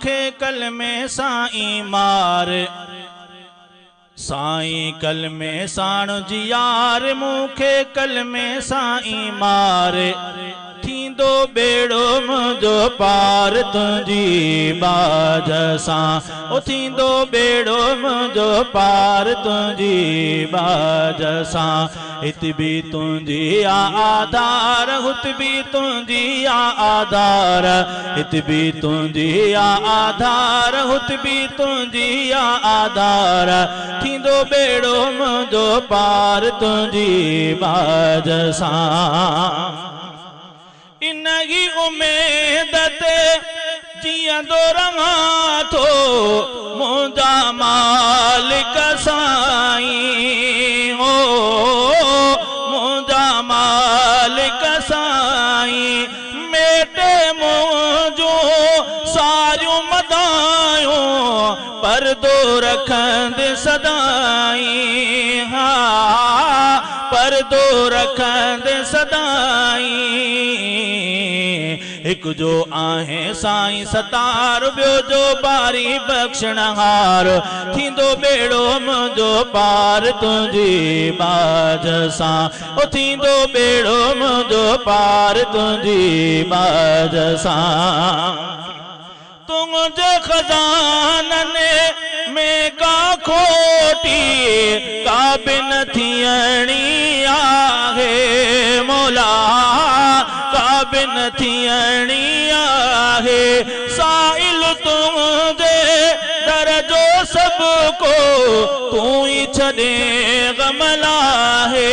मुखे कलमे साईं मार साईं कलमे साण जी यार मुखे कलमे साईं मार थींदो बेड़ो मुझो पार तुंहिंजी बाज सां ओ थींदो बेड़ो मुझो पार तुंहिंजी बाज सां हित भी तुंहिंजी आधार हुत भी तुंहिंजी आधार हित भी तुंहिंजी आधार हुत भी तुंहिंजी आधार थींदो बेड़ो मुझो पार तुंहिंजी बाज सां इनगी उम्मीद ते जियंदो रहां थो मुंहिंजा मालिक साईं हो मुंहिंजा मालिक साईं मेटे मुंहिंजो सारियूं मदायूं परदो रखंदे सदाईं हा परदो रखंदे सदाईं एक जो आहे साईं सतार ॿियो जो बारी बख़्शणहार थींदो बेड़ो मुंहिंजो पार तुंहिंजी बाज सां ओ थींदो बेड़ो मुंहिंजो पार तुंहिंजी बाज सां तुंहिंजे खज़ाननि में का खोटी का बि न थियणी आहे मौला का बि न थियणी आहे साइल तुंहिंजे दर जो सभु को तूं ई छॾे गमला है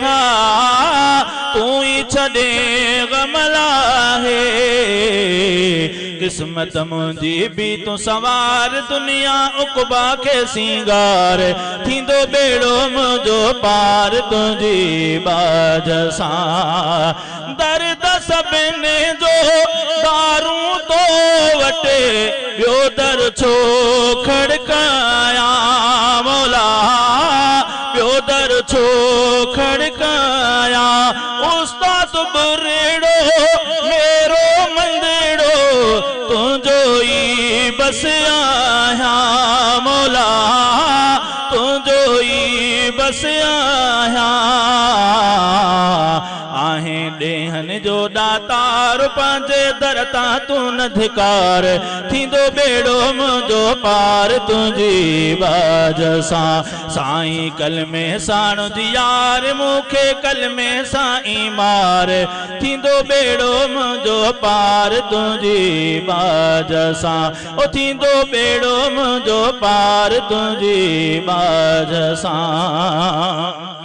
हा तूं ई छॾे गमला है किस्मत मुंहिंजी भी तूं सवार दुनिया उक़बा के सिंगार थींदो बेड़ो मुंहिंजो पार तुंहिंजी बाज सां दर्द सभिनी जो दारूं तो वटे ॿियो दर छो खड़कायां मौला ॿियो दर छो खड़कायां उस्ताद बुरेड़ो मेरो मंदिड़ो तुंहिंजो ई बस आहियां मौला तुंहिंजो ई बस आहियां आहे ॾेहन जो दातार पंहिंजे दर तां तूं न धिकार थींदो बेड़ो मुंहिंजो पार तुंहिंजी बाज सां साईं कलमे साण जी यार मुखे कलमे साईं मार थींदो बेड़ो मुंहिंजो पार तुंहिंजी बाज सां ओ थींदो बेड़ो मुंहिंजो पार तुंहिंजी बाज सां।